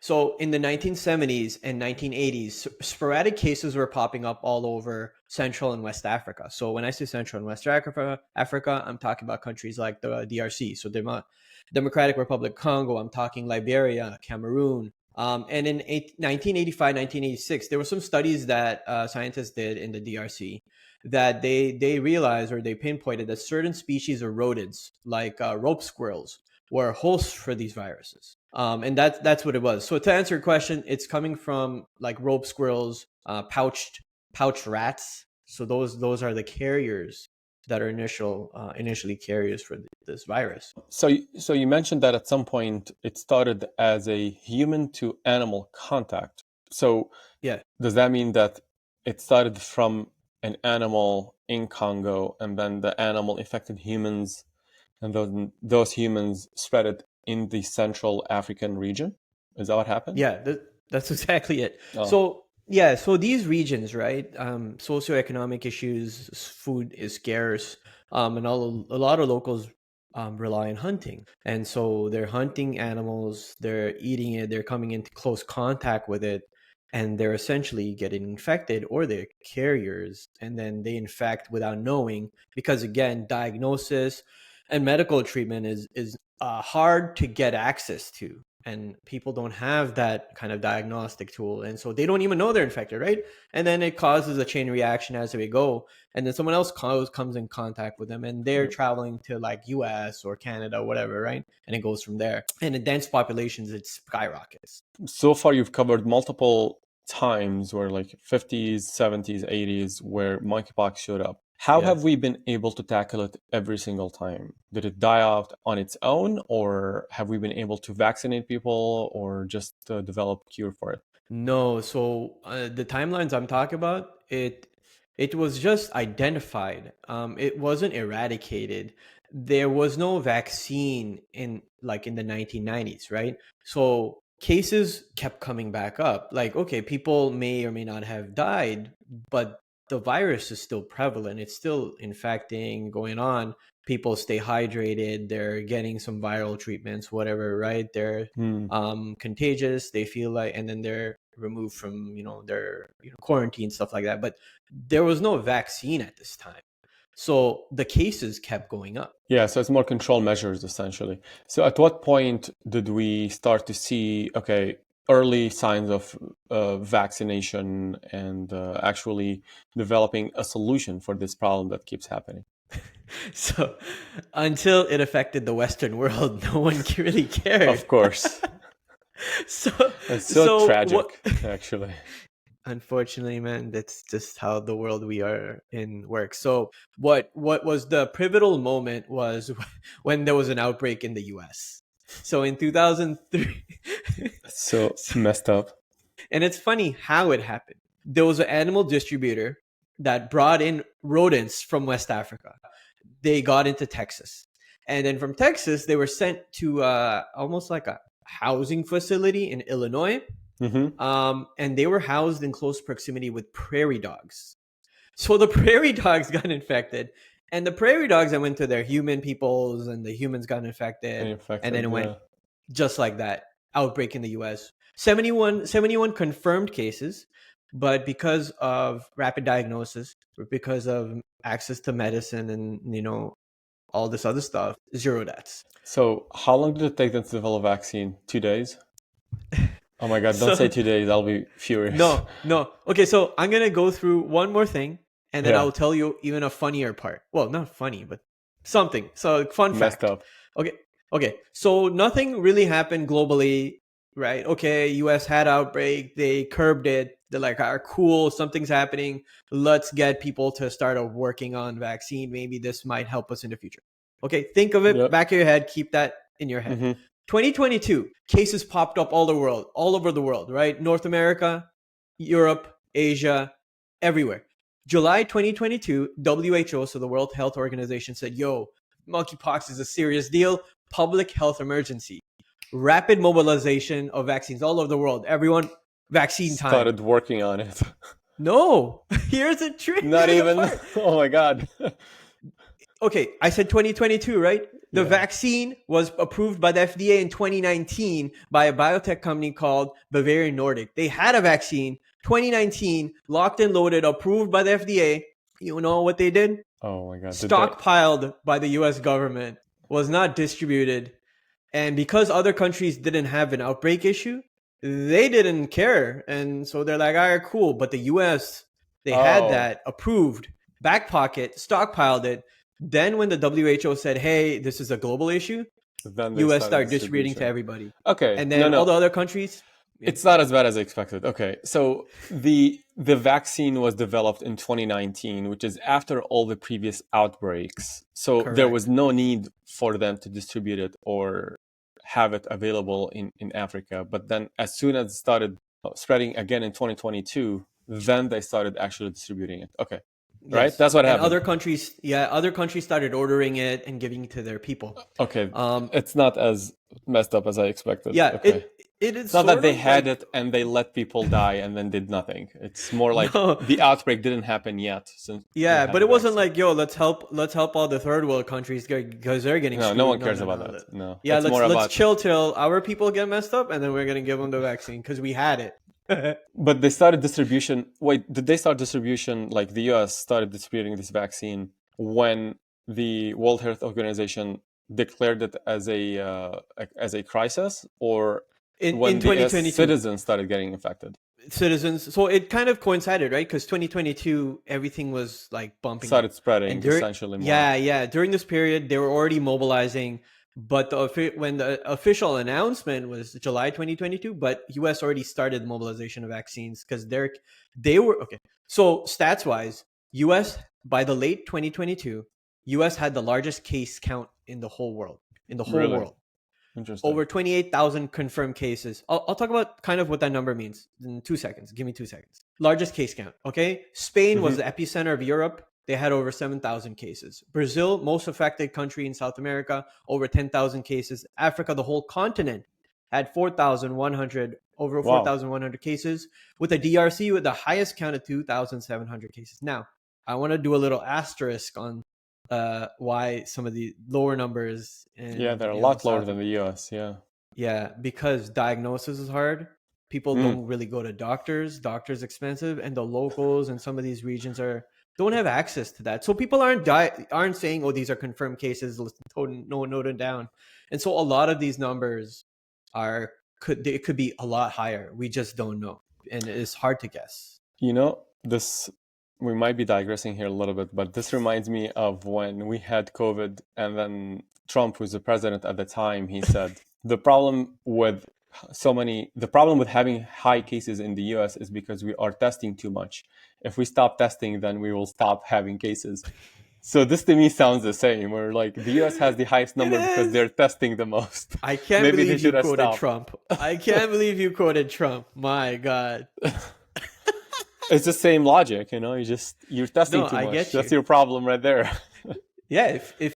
So in the 1970s and 1980s, sporadic cases were popping up all over Central and West Africa. So when I say Central and West Africa, I'm talking about countries like the DRC, so Democratic Republic of Congo. I'm talking Liberia, Cameroon. And in 1985, 1986, there were some studies that scientists did in the DRC that they realized, or they pinpointed, that certain species of rodents, like rope squirrels, were hosts for these viruses. And that's what it was. So to answer your question, it's coming from like rope squirrels, pouched rats. So those are the carriers that are initially carriers for this virus. So you mentioned that at some point it started as a human to animal contact. So Yeah. does that mean that it started from an animal in Congo, and then the animal infected humans, and those humans spread it in the Central African region? Is that what happened? Yeah, that's exactly it. Oh, So yeah, so these regions, right? Socioeconomic issues, food is scarce, and a lot of locals rely on hunting, and so they're hunting animals, they're eating it, they're coming into close contact with it, and they're essentially getting infected, or they're carriers, and then they infect without knowing, because again, diagnosis and medical treatment is hard to get access to, and people don't have that kind of diagnostic tool, and so they don't even know they're infected, right? And then it causes a chain reaction as we go, and then someone else comes in contact with them, and they're traveling to like US or Canada, whatever, right? And it goes from there, and in dense populations it skyrockets. so far you've covered multiple times where, like, 50s, 70s, 80s, where monkeypox showed up. How Yeah. have we been able to tackle it every single time? Did it die out on its own, or have we been able to vaccinate people, or just develop cure for it? No, so the timelines I'm talking about, it was just identified. It wasn't eradicated. There was no vaccine in the 1990s, right? So cases kept coming back up. Like, okay, people may or may not have died, but the virus is still prevalent. It's still infecting, going on. People stay hydrated. They're getting some viral treatments, whatever, right? They're Hmm. contagious. They feel like, and then they're removed from their quarantine, stuff like that. But there was no vaccine at this time, so the cases kept going up. Yeah, so it's more control measures essentially. So at what point did we start to see, okay, early signs of vaccination and actually developing a solution for this problem that keeps happening? So until it affected the Western world, no one really cared. Of course. so It's so tragic, what actually. Unfortunately, man, that's just how the world we are in works. So what was the pivotal moment was when there was an outbreak in the US. So in 2003, It's so messed up. and it's funny how it happened. There was an animal distributor that brought in rodents from West Africa. They got into Texas. And then from Texas, they were sent to almost like a housing facility in Illinois. Mm-hmm. And they were housed in close proximity with prairie dogs. So the prairie dogs got infected, and the prairie dogs that went to their human peoples, and the humans got infected, and then it went just like that. Outbreak in the US. 71 confirmed cases, but because of rapid diagnosis, because of access to medicine and all this other stuff, 0 deaths. So how long did it take them to develop a vaccine? 2 days? Oh my God, don't So say 2 days. I'll be furious. No. Okay, so I'm going to go through one more thing, and then Yeah. I'll tell you even a funnier part. Well, not funny, but something. So fun Messed fact. up. Okay. So nothing really happened globally, right? Okay, US had outbreak. They curbed it. They're like, cool, something's happening. Let's get people to start working on vaccine. Maybe this might help us in the future. Okay, think of it, Yep. back of your head. Keep that in your head. Mm-hmm. 2022, cases popped up all over the world, right? North America, Europe, Asia, everywhere. July 2022, WHO, so the World Health Organization, said, yo, monkeypox is a serious deal, public health emergency. Rapid mobilization of vaccines all over the world. Everyone, vaccine time. Started working on it. No, here's a trick. Not even. Oh my God. Okay, I said 2022, right? The Yeah. vaccine was approved by the FDA in 2019 by a biotech company called Bavarian Nordic. They had a vaccine, 2019, locked and loaded, approved by the FDA. You know what they did? Oh my God. Did they? Stockpiled by the US government, was not distributed. And because other countries didn't have an outbreak issue, they didn't care. And so they're like, all right, cool. But the US, they had Oh, that approved, back pocket, stockpiled it. Then when the WHO said, hey, this is a global issue, then they US started started distributing to distribution. everybody. Okay. And No, then all no. the other countries, yeah, It's not as bad as I expected. Okay. So the vaccine was developed in 2019, which is after all the previous outbreaks. So there was correct. no need for them to distribute it or have it available in Africa. But then as soon as it started spreading again in 2022, then they started actually distributing it. Okay. Right? Yes. That's what And happened. other countries, yeah, other countries started ordering it and giving it to their people. Okay. Um, It's not as messed up as I expected. yeah, Okay. it is It's not that sort they of had like it and they let people die and then did nothing. It's more like no. the outbreak didn't happen yet since we Yeah, have but a it wasn't vaccine. like, yo, let's help all the third world countries because they're getting No, no screwed. one No, cares no, about no. that. No, Yeah, it's more let's about. chill till our people get messed up, and then we're gonna give them the vaccine because we had it. But they started distribution. Wait, did they start distribution? Like the U.S. started distributing this vaccine when the World Health Organization declared it as a crisis, or in when the US 2022, citizens started getting infected, citizens. So it kind of coincided, right? Because 2022, everything was like bumping up, started and spreading essentially more. yeah, during this period, they were already mobilizing. But when the official announcement was July 2022, but US already started the mobilization of vaccines because they were okay. So stats wise, US by the late 2022, US had the largest case count in the whole world. In the whole Really world, interesting. over 28,000 confirmed cases. I'll talk about kind of what that number means in 2 seconds. Give me 2 seconds. Largest case count. Okay. Spain was Hmm. the epicenter of Europe. They had over 7,000 cases. Brazil, most affected country in South America, over 10,000 cases. Africa, the whole continent, had 4,100, over Wow. 4,100 cases, with the DRC with the highest count of 2,700 cases. Now, I want to do a little asterisk on why some of the lower numbers Yeah, in they're a lot lower South. than the US. Yeah. Yeah, because diagnosis is hard. People Mm. don't really go to doctors. Doctors expensive, and the locals in some of these regions are don't have access to that. So people aren't saying, "Oh, these are confirmed cases. Let's note it down." And so a lot of these numbers are it could be a lot higher. We just don't know, and it's hard to guess. You know, this we might be digressing here a little bit, but this reminds me of when we had COVID and then Trump, who's the president at the time, he said the problem with having high cases in the US is because we are testing too much. If we stop testing, then we will stop having cases. So this to me sounds the same. Where like the US has the highest It number because is. they're testing the most. I can't Maybe they believe you should have quoted stopped. Trump. I can't believe you quoted Trump. My God. It's the same logic, you're testing No, too I much. get That's you. your problem right there. Yeah,